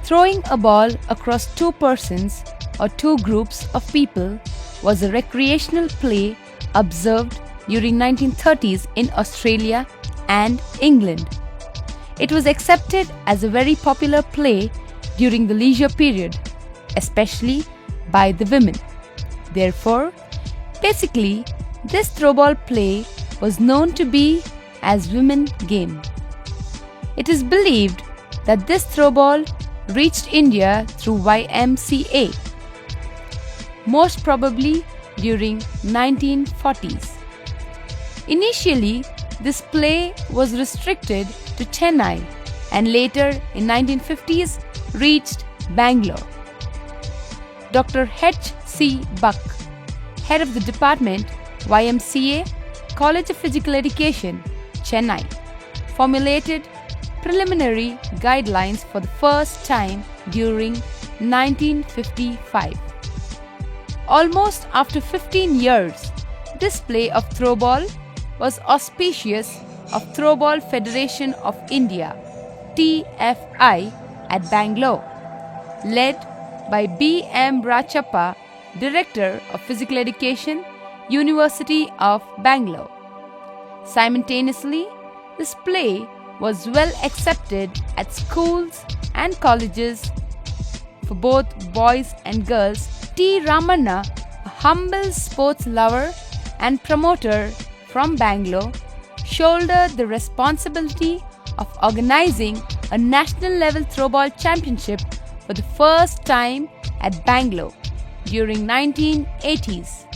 Throwing a ball across two persons or two groups of people was a recreational play observed during 1930s in Australia and England. It was accepted as a very popular play during the leisure period, especially by the women. Therefore, basically, this throwball play was known to be as women game. It is believed that this throwball reached India through YMCA, most probably during 1940s. Initially, this play was restricted to Chennai and later in 1950s reached Bangalore. Dr. H.C. Buck, head of the department, YMCA, College of Physical Education, Chennai, formulated preliminary guidelines for the first time during 1955. Almost after 15 years, this play of throwball was auspicious of Throwball Federation of India, TFI, at Bangalore, led by B.M. Rachappa, Director of Physical Education, University of Bangalore. Simultaneously, this play was well accepted at schools and colleges for both boys and girls. T. Ramanna, a humble sports lover and promoter from Bangalore, shouldered the responsibility of organizing a national level throwball championship for the first time at Bangalore during 1980s.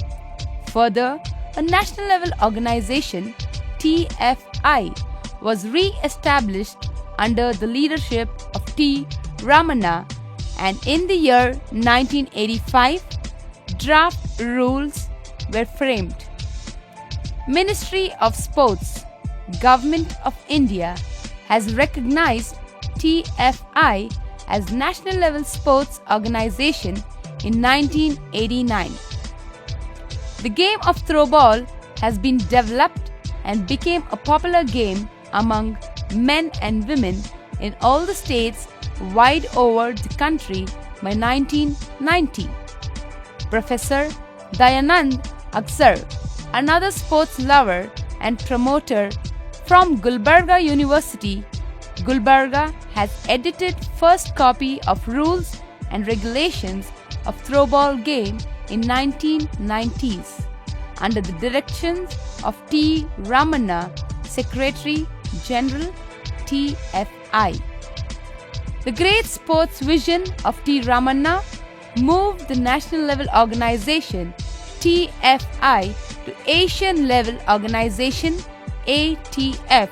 Further, a national level organization, TFI, was re-established under the leadership of T. Ramanna, and in the year 1985, draft rules were framed. Ministry of Sports, Government of India has recognized TFI as National Level Sports Organization in 1989. The game of throwball has been developed and became a popular game among men and women in all the states wide over the country by 1990. Professor Dayanand Aksar, another sports lover and promoter from Gulbarga University, Gulbarga, has edited first copy of rules and regulations of throwball game in 1990s under the directions of T. Ramanna, Secretary General, TFI. The great sports vision of T. Ramanna moved the national level organization TFI to Asian level organization ATF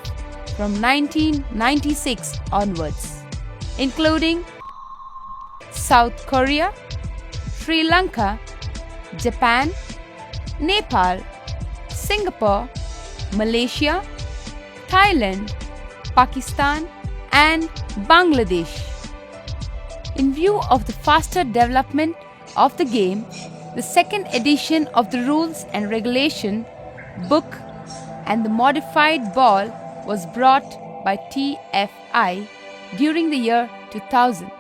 from 1996 onwards, including South Korea, Sri Lanka, Japan, Nepal, Singapore, Malaysia, Thailand, Pakistan, and Bangladesh. In view of the faster development of the game, the second edition of the Rules and Regulation book and the modified ball was brought by TFI during the year 2000.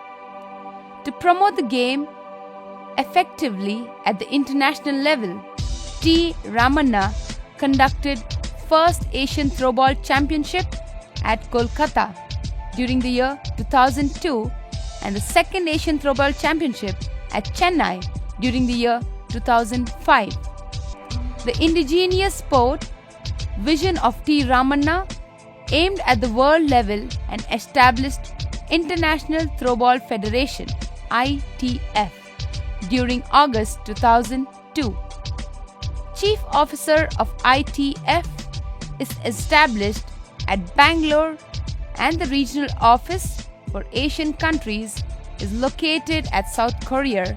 To promote the game effectively at the international level, T. Ramanna conducted first Asian Throwball Championship at Kolkata during the year 2002 and the second Asian Throwball Championship at Chennai during the year 2005. The indigenous sport vision of T. Ramanna aimed at the world level and established International Throwball Federation ITF during August 2002. Chief Officer of ITF is established at Bangalore and the regional office for Asian countries is located at South Korea,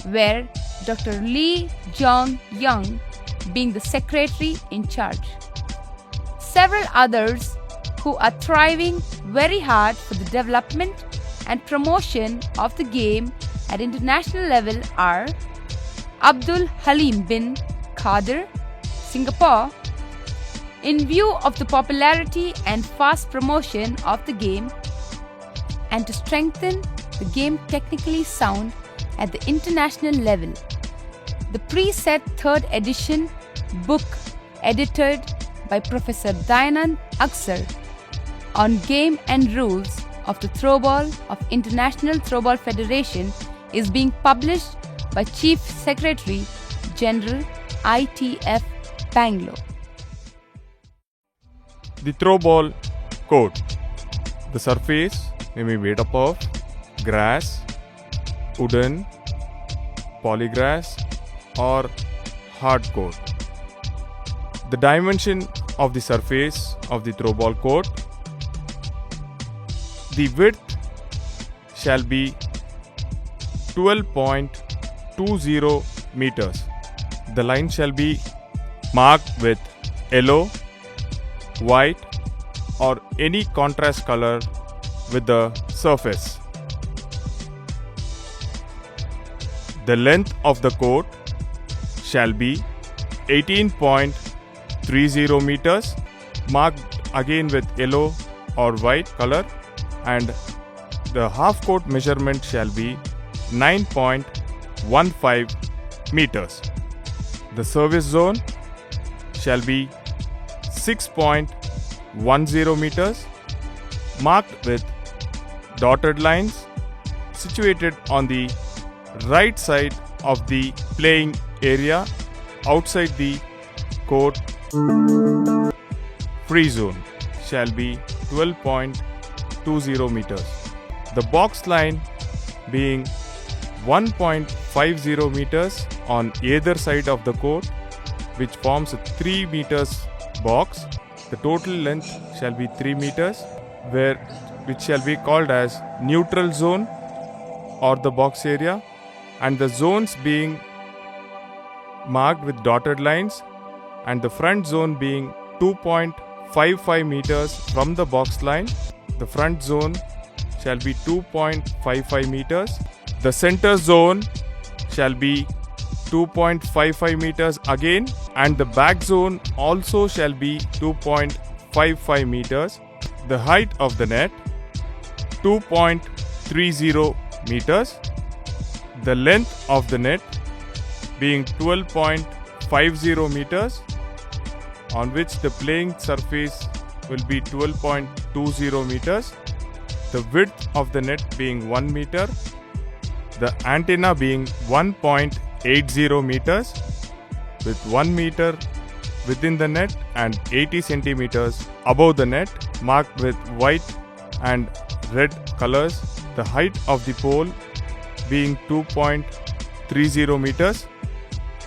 where Dr. Lee Jong-young being the secretary in charge. Several others who are thriving very hard for the development and promotion of the game at international level are Abdul Halim bin Khadir, Singapore. In view of the popularity and fast promotion of the game, and to strengthen the game technically sound at the international level. The preset 3rd edition book, edited by Professor Dayanand Aksar, on game and rules of the Throwball of International Throwball Federation is being published by Chief Secretary General ITF Bangalore. The throwball court. The surface may be made up of grass, wooden, polygrass or hard court. The dimension of the surface of the throwball court. The width shall be 12.20 meters. The line shall be marked with yellow, white or any contrast color with the surface. The length of the court shall be 18.30 meters, marked again with yellow or white color, and the half court measurement shall be 9.15 meters. The service zone shall be 6.10 meters, marked with dotted lines, situated on the right side of the playing area outside the court. Free zone shall be 12.20 meters. The box line being 1.50 meters on either side of the court, which forms a 3 meters box. The total length shall be 3 meters, which shall be called as neutral zone or the box area, and the zones being marked with dotted lines, and the front zone being 2.55 meters from the box line. The front zone shall be 2.55 meters. The center zone shall be 2.55 meters again, and the back zone also shall be 2.55 meters. The height of the net 2.30 meters. The length of the net being 12.50 meters, on which the playing surface will be 12.20 meters. The width of the net being 1 meter. The antenna being 1.80 meters, with 1 meter within the net and 80 centimeters above the net, marked with white and red colors. The height of the pole being 2.30 meters.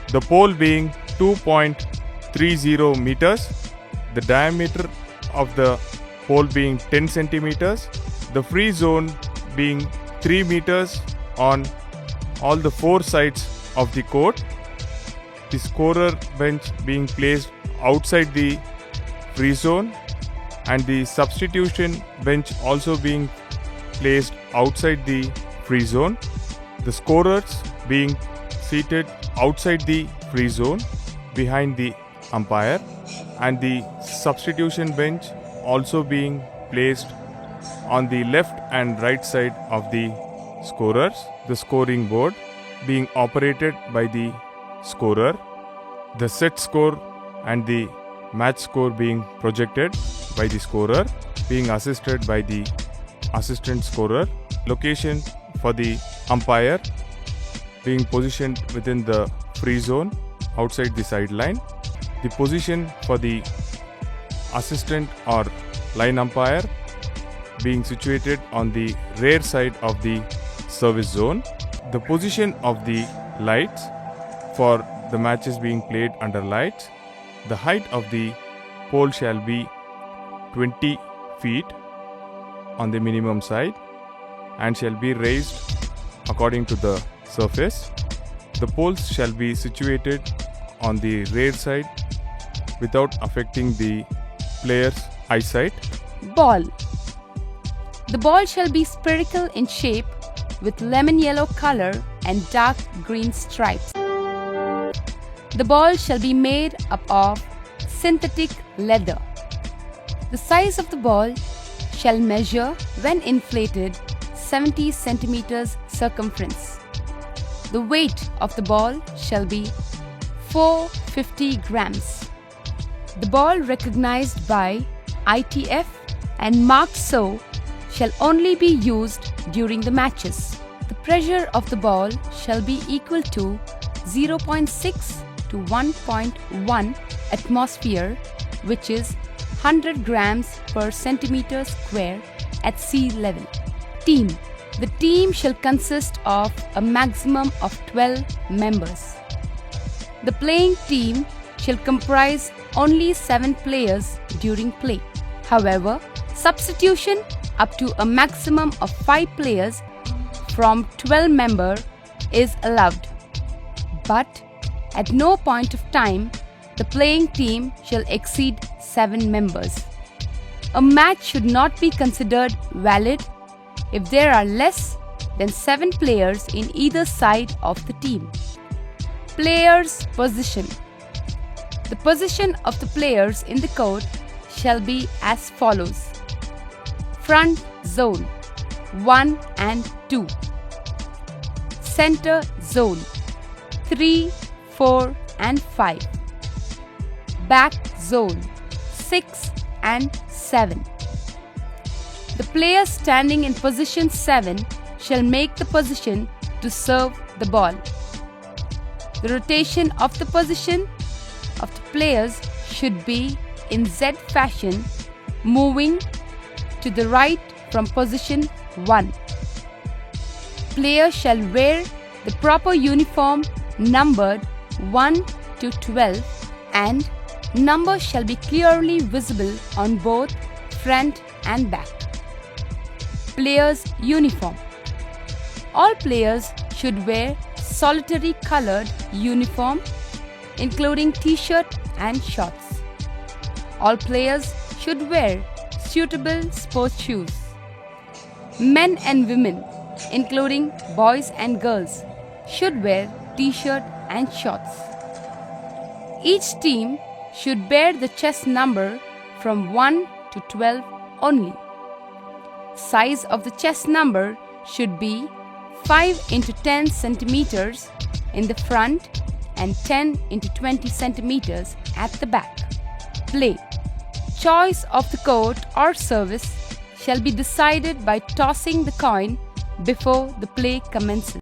The pole being 2.30 meters. The diameter of the pole being 10 centimeters. The free zone being 3 meters on all the 4 sides of the court. The scorer bench being placed outside the free zone, and the substitution bench also being placed outside the free zone. The scorers being seated outside the free zone behind the umpire, and the substitution bench also being placed on the left and right side of the scorers. The scoring board being operated by the scorer. The set score and the match score being projected by the scorer, being assisted by the assistant scorer. Location for the umpire being positioned within the free zone outside the sideline. The position for the assistant or line umpire being situated on the rear side of the service zone. The position of the lights for the matches being played under lights. The height of the pole shall be 20 feet on the minimum side and shall be raised according to the surface. The poles shall be situated on the rear side without affecting the player's eyesight. Ball. The ball shall be spherical in shape with lemon yellow color and dark green stripes. The ball shall be made up of synthetic leather. The size of the ball shall measure, when inflated, 70 centimeters circumference. The weight of the ball shall be 450 grams. The ball recognized by ITF and marked so shall only be used during the matches. The pressure of the ball shall be equal to 0.6 to 1.1 atmosphere, which is 100 grams per centimeter square at sea level. Team. The team shall consist of a maximum of 12 members. The playing team shall comprise only 7 players during play. However, substitution up to a maximum of 5 players from 12 members is allowed. But at no point of time the playing team shall exceed 7 members. A match should not be considered valid if there are less than 7 players in either side of the team. Players' position. The position of the players in the court shall be as follows. Front zone 1 and 2. Center zone 3, 4 and 5. Back zone 6 and 7. The player standing in position 7 shall make the position to serve the ball. The rotation of the position of the players should be in Z fashion, moving to the right from position 1. Player shall wear the proper uniform numbered 1 to 12 and number shall be clearly visible on both front and back. Players' uniform. All players should wear solitary colored uniform, including t-shirt and shorts. All players should wear suitable sports shoes. Men and women, including boys and girls, should wear t-shirt and shorts. Each team should bear the chess number from 1 to 12 only. Size of the chess number should be 5 into 10 centimeters in the front and 10 into 20 centimeters at the back. Play. Choice of the court or service shall be decided by tossing the coin before the play commences.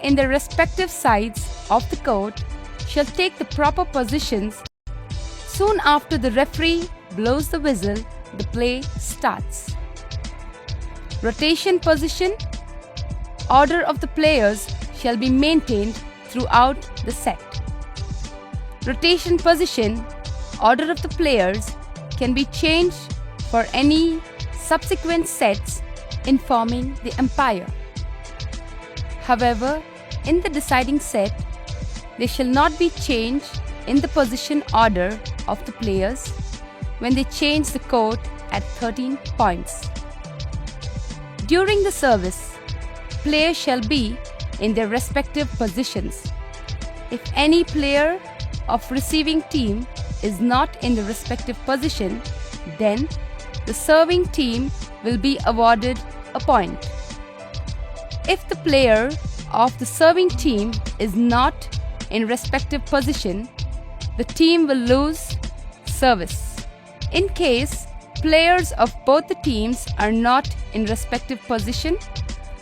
In the respective sides of the court shall take the proper positions. Soon after the referee blows the whistle, the play starts. Rotation position. Order of the players shall be maintained throughout the set. Rotation position. Order of the players can be changed for any subsequent sets, informing the umpire. However, in the deciding set, they shall not be changed in the position order of the players when they change the court at 13 points. During the service, players shall be in their respective positions. If any player of receiving team is not in the respective position, then the serving team will be awarded a point. If the player of the serving team is not in respective position, the team will lose service. In case players of both the teams are not in respective position,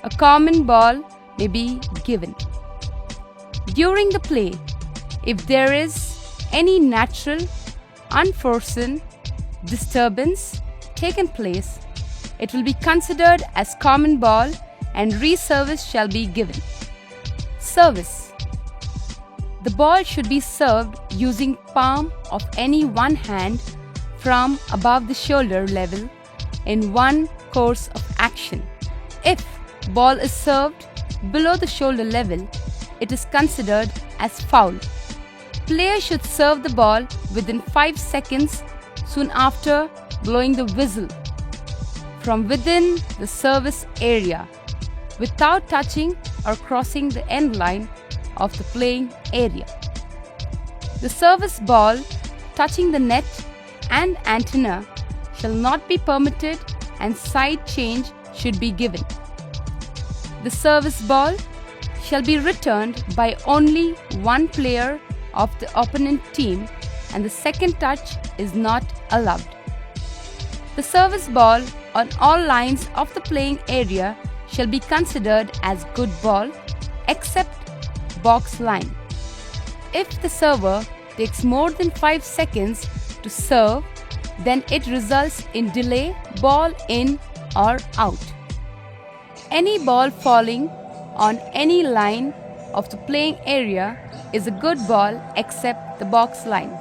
a common ball may be given. During the play, if there is any natural, unforeseen disturbance taken place, it will be considered as common ball and re-service shall be given. Service. The ball should be served using palm of any one hand from above the shoulder level in one course of action. If ball is served below the shoulder level, it is considered as foul. Player should serve the ball within 5 seconds soon after blowing the whistle from within the service area without touching or crossing the end line of the playing area. The service ball touching the net and antenna shall not be permitted and side change should be given. The service ball shall be returned by only one player of the opponent team and the second touch is not allowed. The service ball on all lines of the playing area shall be considered as good ball except box line. If the server takes more than 5 seconds to serve, then it results in delay, ball in or out. Any ball falling on any line of the playing area is a good ball except the box line.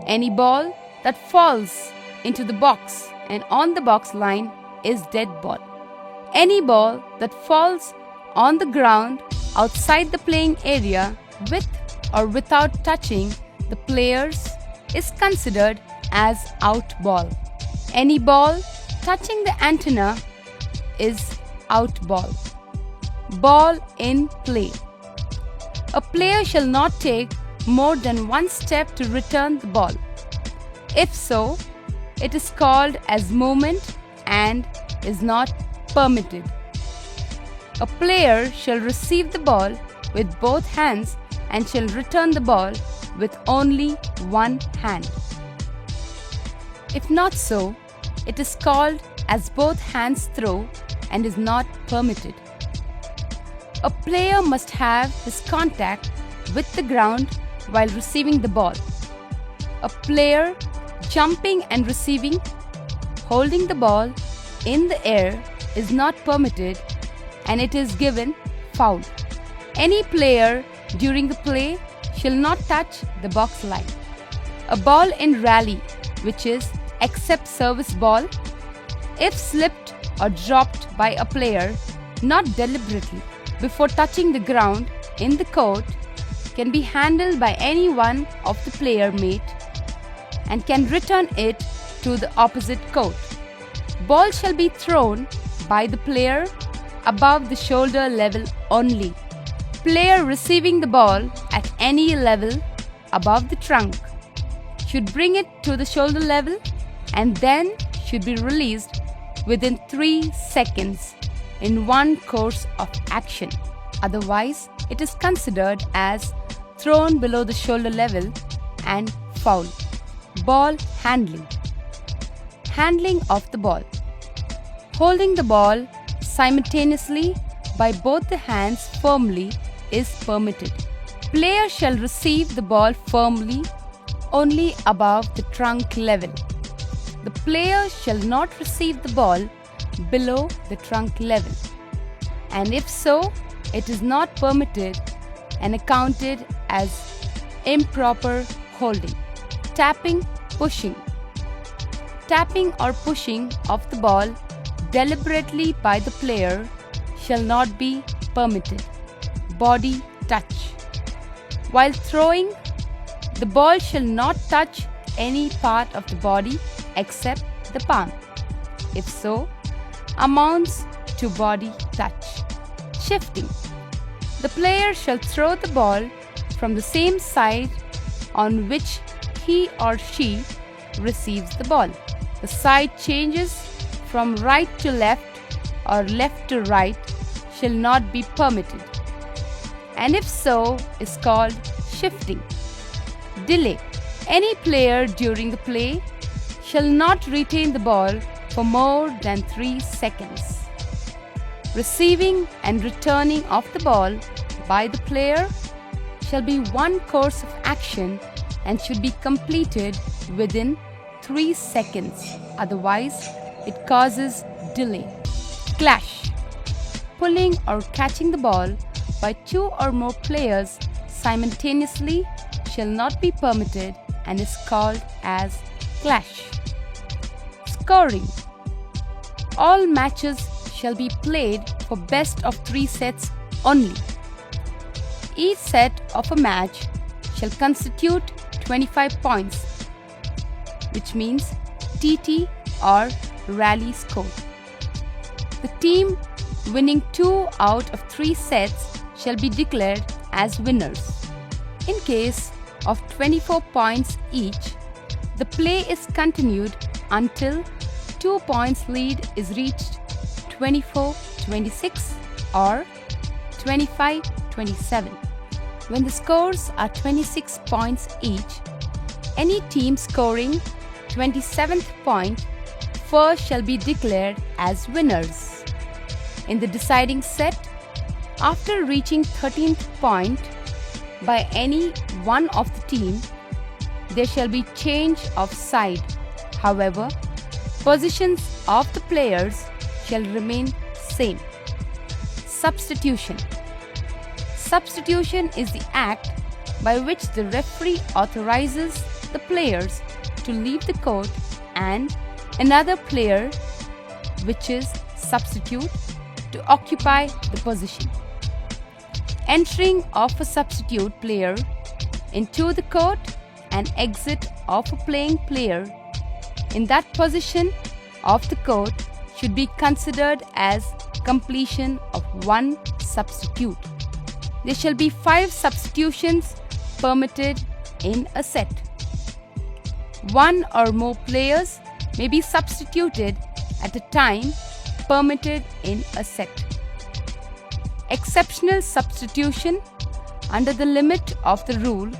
Any ball that falls into the box and on the box line is dead ball. Any ball that falls on the ground outside the playing area with or without touching the players is considered as out ball. Any ball touching the antenna is out ball. Ball in play. A player shall not take more than one step to return the ball. If so, it is called as movement and is not permitted. A player shall receive the ball with both hands and shall return the ball with only one hand. If not so, it is called as both hands throw and is not permitted. A player must have his contact with the ground while receiving the ball. A player jumping and receiving, holding the ball in the air is not permitted and it is given foul. Any player during the play shall not touch the box line. A ball in rally, which is except service ball, if slipped or dropped by a player, not deliberately, before touching the ground in the court, can be handled by any one of the player mate and can return it to the opposite court. Ball shall be thrown by the player above the shoulder level only. Player receiving the ball at any level above the trunk should bring it to the shoulder level and then should be released within 3 seconds in one course of action. Otherwise, it is considered as thrown below the shoulder level and foul. Ball handling. Handling of the ball. Holding the ball simultaneously by both the hands firmly is permitted. Player shall receive the ball firmly only above the trunk level. The player shall not receive the ball below the trunk level, and if so, it is not permitted and accounted as improper holding. Tapping, pushing. Tapping or pushing of the ball deliberately by the player shall not be permitted. Body touch. While throwing, the ball shall not touch any part of the body except the palm. If so, amounts to body touch. Shifting. The player shall throw the ball from the same side on which he or she receives the ball. The side changes from right to left or left to right shall not be permitted, and if so, is called shifting. Delay. Any player during the play shall not retain the ball for more than 3 seconds. Receiving and returning of the ball by the player shall be one course of action and should be completed within 3 seconds. Otherwise, it causes delay. Clash. Pulling or catching the ball by 2 or more players simultaneously shall not be permitted and is called as clash. Scoring. All matches shall be played for best of 3 sets only. Each set of a match shall constitute 25 points, which means TT or rally score. The team winning 2 out of 3 sets shall be declared as winners. In case of 24 points each, the play is continued until 2 points lead is reached 24-26 or 25-27. When the scores are 26 points each, any team scoring 27th point first shall be declared as winners. In the deciding set, after reaching 13th point by any one of the team, there shall be change of side. However, positions of the players shall remain same. Substitution. Substitution is the act by which the referee authorizes the players to leave the court and another player, which is substitute, to occupy the position. Entering of a substitute player into the court and exit of a playing player in that position of the court should be considered as completion of one substitute. There shall be 5 substitutions permitted in a set. 1 or more players may be substituted at a time permitted in a set. Exceptional substitution under the limit of the rule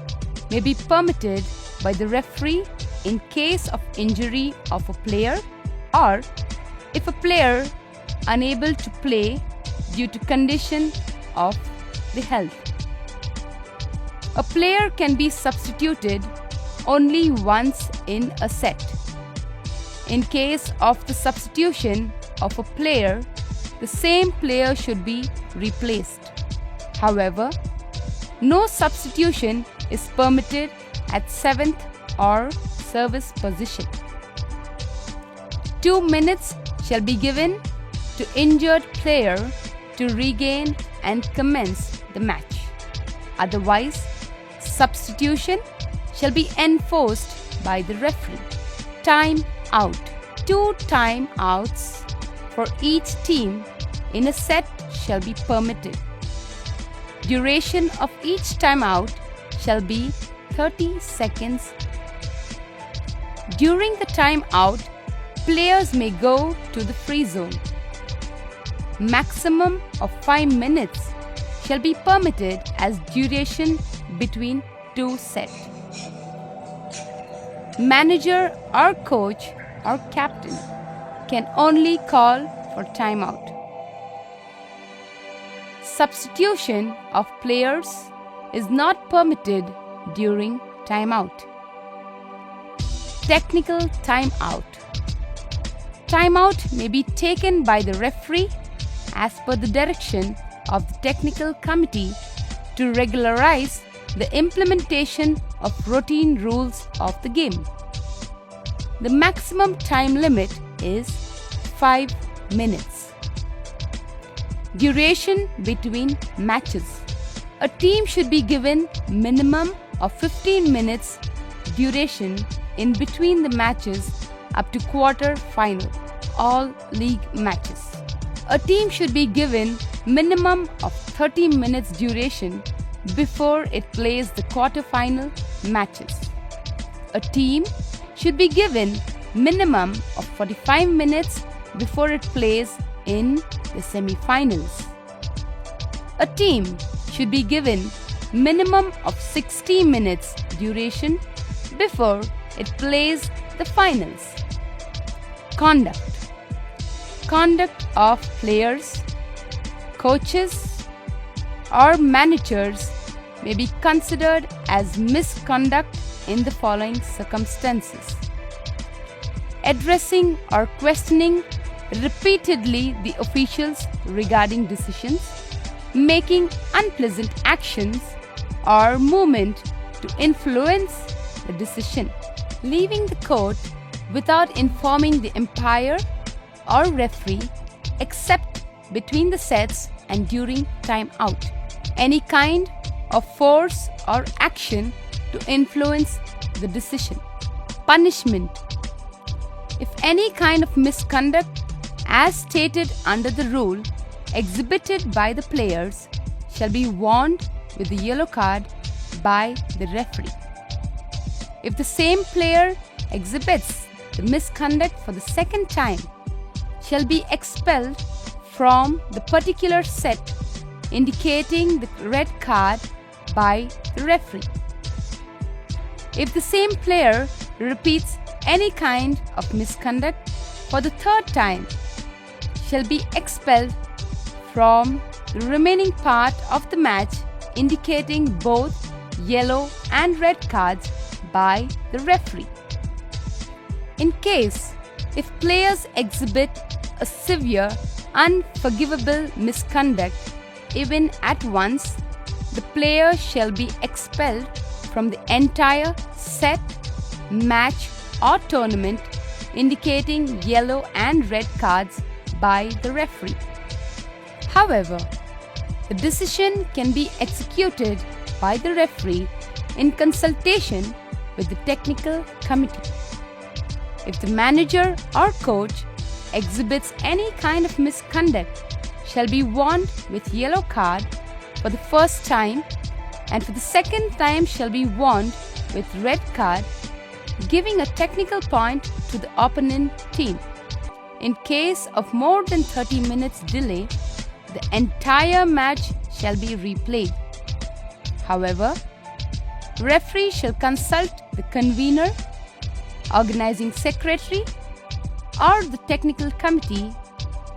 may be permitted by the referee in case of injury of a player or if a player unable to play due to condition of the health. A player can be substituted only once in a set. In case of the substitution of a player, the same player should be replaced. However, no substitution is permitted at 7th or service position. 2 minutes shall be given to injured player to regain and commence the match. Otherwise, substitution shall be enforced by the referee. Time out. 2 time outs for each team in a set shall be permitted. Duration of each timeout shall be 30 seconds. During the timeout, players may go to the free zone. Maximum of 5 minutes shall be permitted as duration between 2 sets. Manager or coach or captain can only call for timeout. Substitution of players is not permitted during timeout. Technical timeout. Timeout may be taken by the referee as per the direction of the technical committee to regularize the implementation of routine rules of the game. The maximum time limit is 5 minutes. Duration between matches. A team should be given minimum of 15 minutes duration in between the matches up to quarter final, all league matches. A team should be given minimum of 30 minutes duration before it plays the quarter-final matches. A team should be given minimum of 45 minutes before it plays in the semi-finals. A team should be given minimum of 60 minutes duration before it plays the finals. Conduct. Conduct of players, coaches, or managers may be considered as misconduct in the following circumstances: addressing or questioning repeatedly the officials regarding decisions, making unpleasant actions or movement to influence the decision, leaving the court without informing the umpire or referee except between the sets and during time out, any kind of force or action to influence the decision. Punishment. If any kind of misconduct as stated under the rule exhibited by the players shall be warned with a yellow card by the referee. If the same player exhibits the misconduct for the second time, shall be expelled from the particular set, indicating the red card by the referee. If the same player repeats any kind of misconduct for the third time, shall be expelled from the remaining part of the match, indicating both yellow and red cards by the referee. In case if players exhibit a severe, unforgivable misconduct even at once, the player shall be expelled from the entire set, match or tournament, indicating yellow and red cards by the referee. However, the decision can be executed by the referee in consultation with the technical committee. If the manager or coach exhibits any kind of misconduct, shall be warned with yellow card for the first time, and for the second time shall be warned with red card, giving a technical point to the opponent team. In case of more than 30 minutes delay, the entire match shall be replayed. However, referee shall consult the convener, organizing secretary, or the technical committee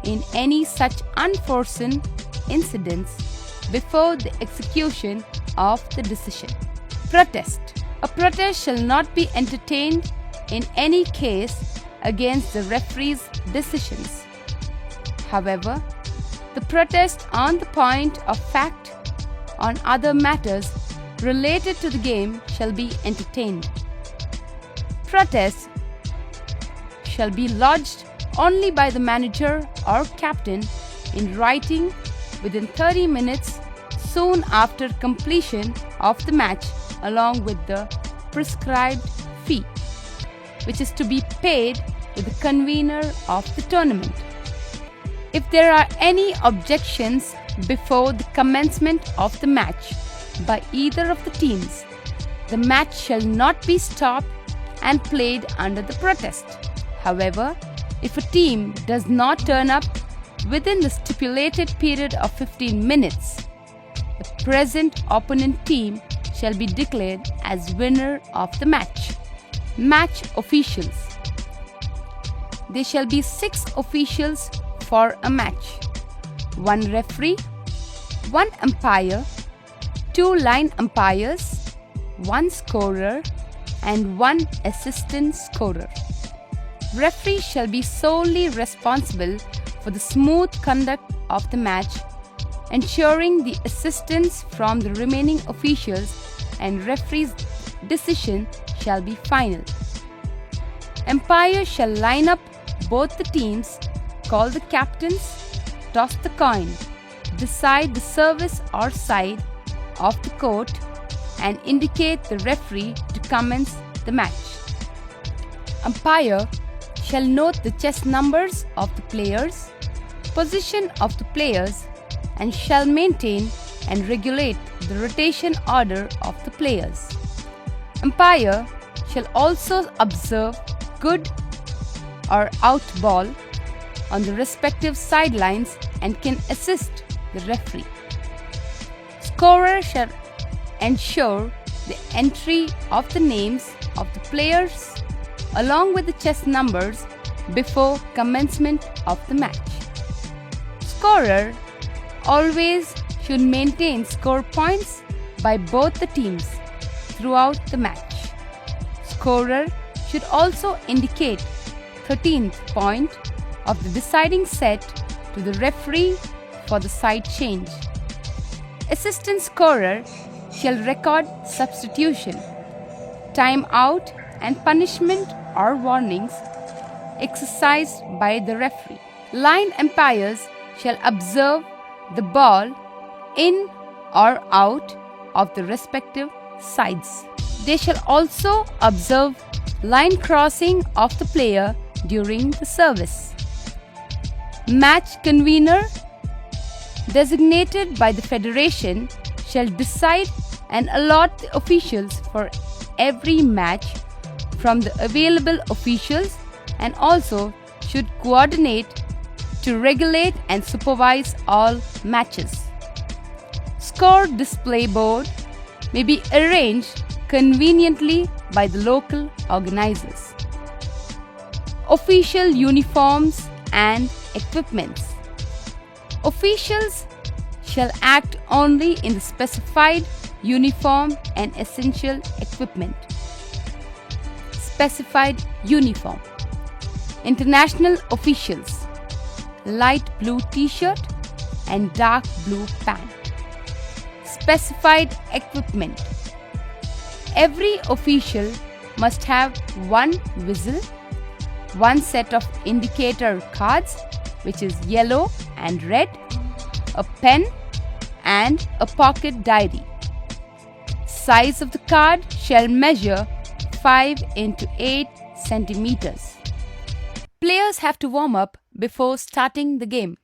in any such unforeseen incidents before the execution of the decision. Protest. A protest shall not be entertained in any case against the referee's decisions. However, the protest on the point of fact on other matters related to the game shall be entertained. Protests shall be lodged only by the manager or captain in writing within 30 minutes soon after completion of the match, along with the prescribed fee, which is to be paid to the convener of the tournament. If there are any objections before the commencement of the match by either of the teams, the match shall not be stopped and played under the protest. However, if a team does not turn up within the stipulated period of 15 minutes, the present opponent team shall be declared as winner of the match. Match officials. There shall be 6 officials for a match: 1 referee, 1 umpire, 2 line umpires, 1 scorer, and 1 assistant scorer. Referee shall be solely responsible for the smooth conduct of the match, ensuring the assistance from the remaining officials, and referee's decision shall be final. Umpire shall line up both the teams, call the captains, toss the coin, decide the service or side of the court, and indicate the referee to commence the match. Umpire shall note the chess numbers of the players, position of the players, and shall maintain and regulate the rotation order of the players. Umpire shall also observe good or out ball on the respective sidelines and can assist the referee. Scorer shall ensure the entry of the names of the players along with the chess numbers before commencement of the match. Scorer always should maintain score points by both the teams throughout the match. Scorer should also indicate 13th point of the deciding set to the referee for the side change. Assistant scorer shall record substitution, time out, and punishment or warnings exercised by the referee. Line umpires shall observe the ball in or out of the respective sides. They shall also observe line crossing of the player during the service. Match convener designated by the federation shall decide and allot the officials for every match from the available officials and also should coordinate to regulate and supervise all matches. Score display board may be arranged conveniently by the local organizers. Official uniforms and equipments. Officials shall act only in the specified uniform and essential equipment. Specified uniform. International officials: light blue t-shirt and dark blue pant. Specified equipment. Every official must have one whistle, one set of indicator cards, which is yellow and red, a pen and a pocket diary. Size of the card shall measure 5 into 8 centimeters. Players have to warm up before starting the game.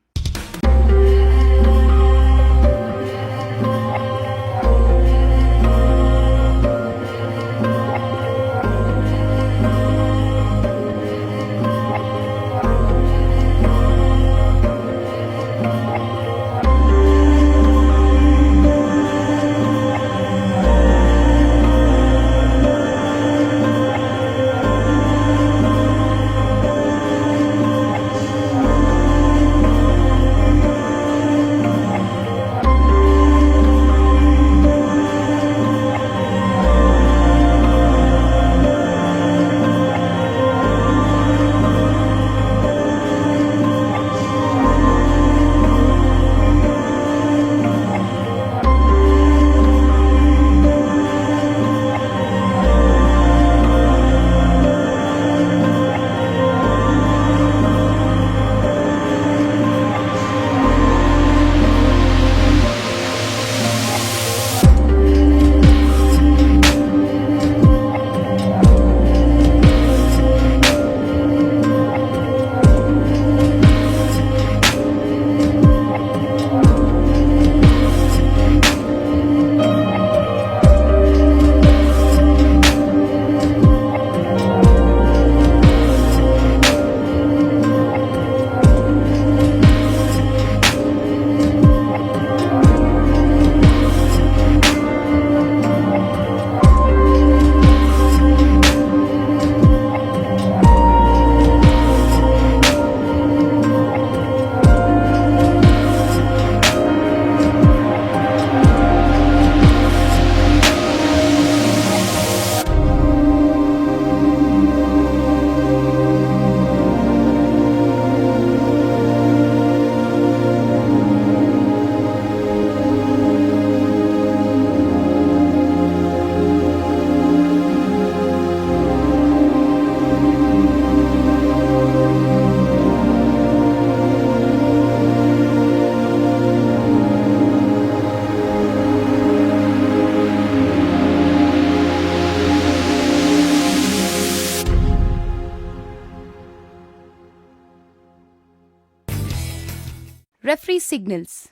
Referee signals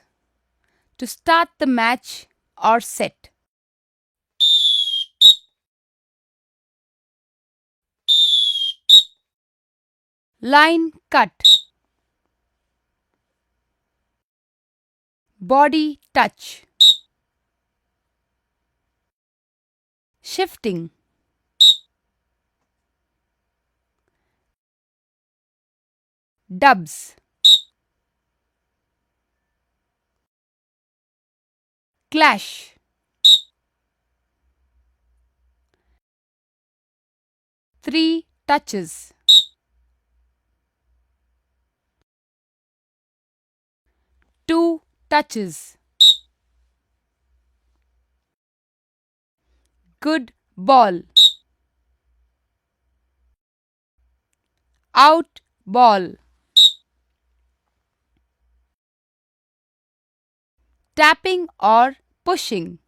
to start the match or set. Line cut. Body touch. Shifting. Dubs. Clash. Three touches. Two touches. Good ball. Out ball. Tapping or pushing.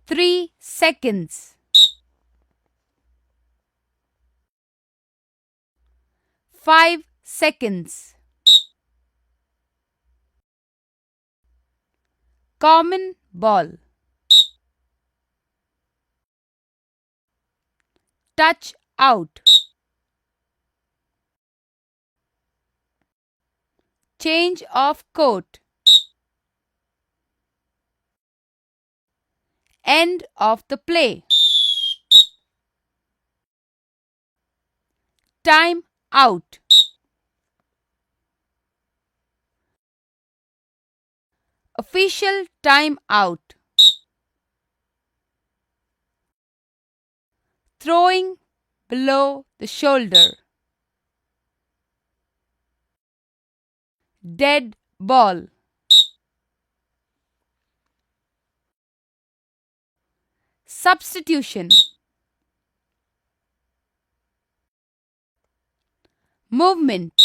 3 seconds. 5 seconds. Common ball. touch out, change of coat, end of the play, time out, official time out, throwing below the shoulder, dead ball, substitution, movement,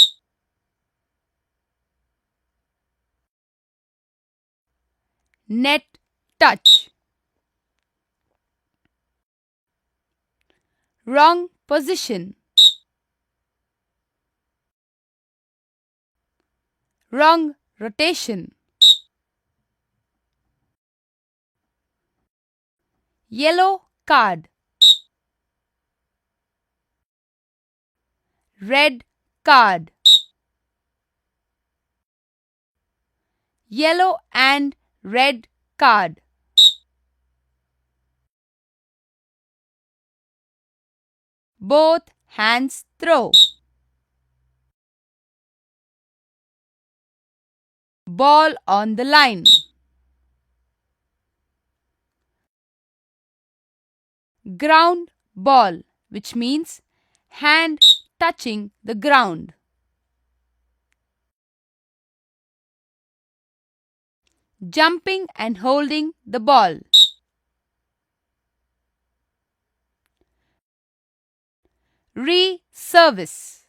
net touch, wrong position, wrong rotation, yellow card, red card, yellow and red card, both hands throw, ball on the line, ground ball, which means hand touching the ground, jumping and holding the ball, re-service,